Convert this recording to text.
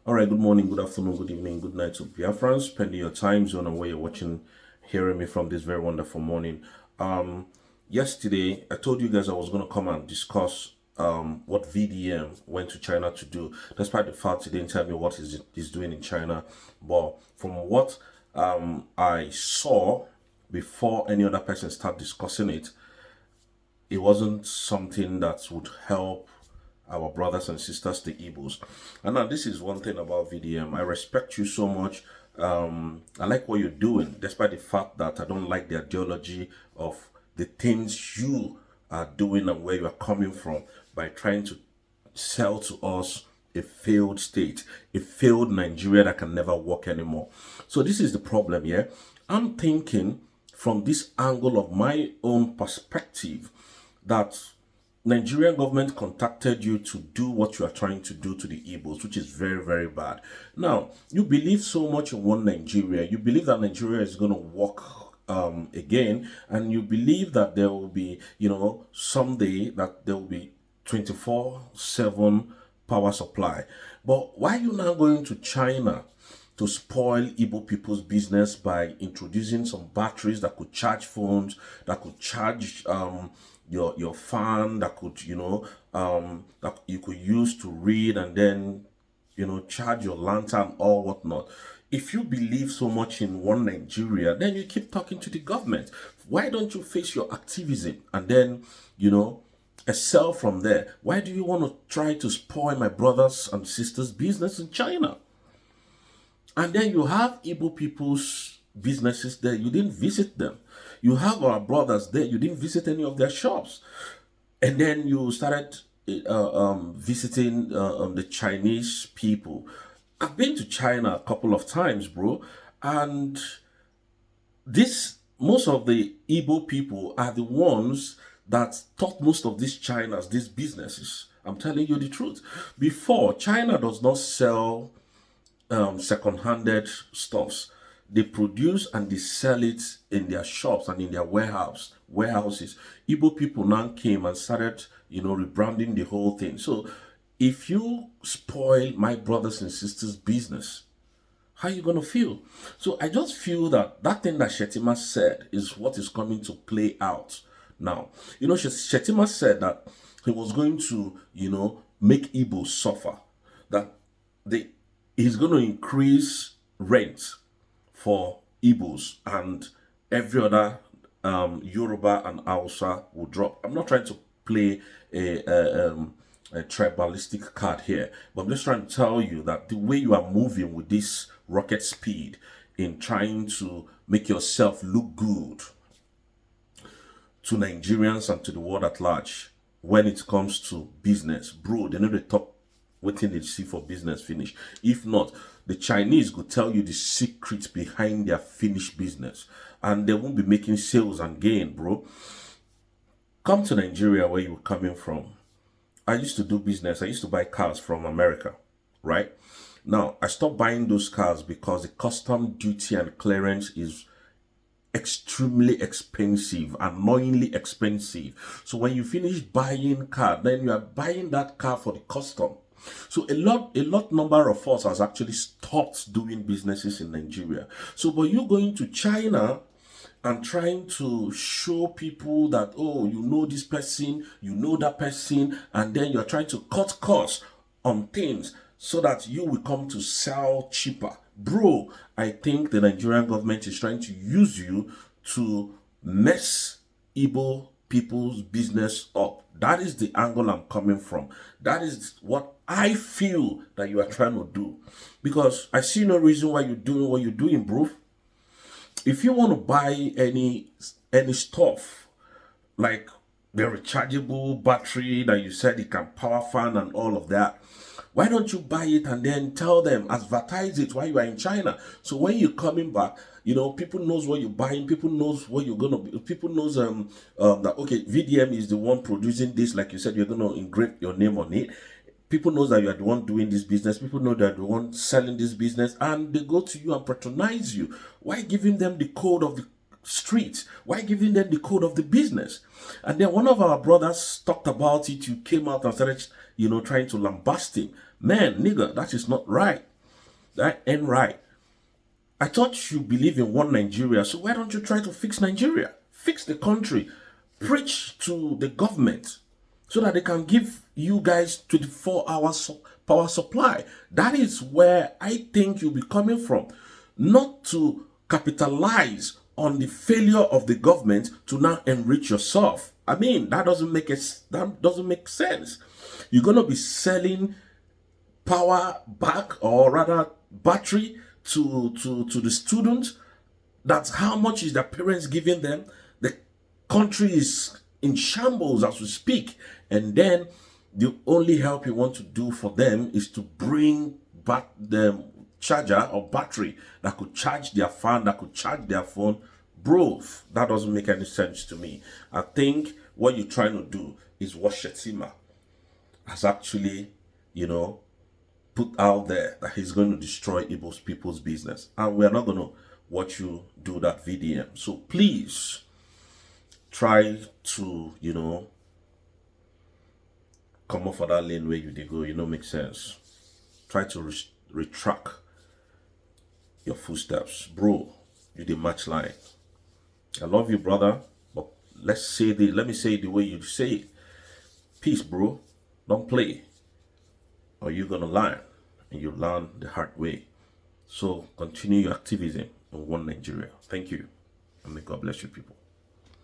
All right, good morning, good afternoon, good evening, good night to Biafrans, spending your time zone and where you're watching, hearing me from this very wonderful morning. Yesterday, I told you guys I was going to come and discuss what VDM went to China to do, despite the fact he didn't tell me what he's doing in China. But from what I saw before any other person start discussing it, it wasn't something that would help our brothers and sisters, the Igbos. And now, this is one thing about VDM. I respect you so much. I like what you're doing, despite the fact that I don't like the ideology of the things you are doing and where you are coming from by trying to sell to us a failed state, a failed Nigeria that can never work anymore. So this is the problem here. I'm thinking from this angle of my own perspective that Nigerian government contacted you to do what you are trying to do to the Igbos, which is very, very bad. Now, you believe so much in one Nigeria. You believe that Nigeria is going to work again, and you believe that there will be, someday that there will be 24/7 power supply. But why are you now going to China to spoil Igbo people's business by introducing some batteries that could charge phones, that could charge your fan, that could that you could use to read, and then charge your lantern or whatnot? If you believe so much in one Nigeria, then you keep talking to the government. Why don't you face your activism and then excel from there? Why do you want to try to spoil my brothers and sisters' business in China? And then you have Igbo people's businesses there. You didn't visit them. You have our brothers there. You didn't visit any of their shops. And then you started visiting the Chinese people. I've been to China a couple of times, bro. And most of the Igbo people are the ones that taught most of these Chinas, these businesses. I'm telling you the truth. Before, China does not sell second-handed stuffs. They produce and they sell it in their shops and in their warehouses. Igbo people now came and started, rebranding the whole thing. So if you spoil my brothers and sisters' business, how are you going to feel? So I just feel that thing that Shetima said is what is coming to play out now. Shetima said that he was going to, make Igbo suffer. That he's going to increase rent for Igbos, and every other Yoruba and Hausa will drop. I'm not trying to play a tribalistic card here, but I'm just trying to tell you that the way you are moving with this rocket speed in trying to make yourself look good to Nigerians and to the world at large when it comes to business, bro, they know the top waiting they see for business finish. If not, the Chinese could tell you the secrets behind their finished business, and they won't be making sales and gain, bro. Come to Nigeria where you're coming from. I used to do business. I used to buy cars from America, right? Now, I stopped buying those cars because the custom duty and clearance is extremely expensive, annoyingly expensive. So when you finish buying car, then you are buying that car for the custom. So a lot number of us has actually stopped doing businesses in Nigeria. So but you going to China and trying to show people that, oh, you know this person, you know that person, and then you're trying to cut costs on things so that you will come to sell cheaper. Bro, I think the Nigerian government is trying to use you to mess Igbo people's business up. That is the angle I'm coming from. That is what I feel that you are trying to do. Because I see no reason why you're doing what you're doing, bro. If you want to buy any stuff, like the rechargeable battery that you said it can power fan and all of that, why don't you buy it and then tell them, advertise it while you are in China? So when you're coming back, people knows what you're buying, people knows what you're gonna be, people knows that okay, VDM is the one producing this, like you said, you're gonna engrave your name on it. People knows that you are the one doing this business, people know that the one selling this business, and they go to you and patronize you. Why giving them the code of the street? Why giving them the code of the business? And then one of our brothers talked about it. You came out and started, trying to lambast him. Man, nigga, that is not right. That ain't right. I thought you believe in one Nigeria, so why don't you try to fix Nigeria? Fix the country. Preach to the government so that they can give you guys 24 hours power supply. That is where I think you'll be coming from. Not to capitalize on the failure of the government to now enrich yourself. I mean, that doesn't make sense. You're going to be selling power back, or rather battery, to the students. That's how much is their parents giving them. The country is in shambles as we speak, and then the only help you want to do for them is to bring back the charger or battery that could charge their fan, that could charge their phone. Bro, that doesn't make any sense to me. I think what you're trying to do is what Shetima has actually, put out there, that he's going to destroy Igbo people's business. And we're not going to watch you do that VDM. So please try to, come off of that lane where you did go, make sense. Try to retract your footsteps. Bro, you did match line. I love you, brother, but let me say it the way you say it. Peace, bro. Don't play, or you're gonna learn, and you learn the hard way. So continue your activism in one Nigeria. Thank you, and may God bless you, people.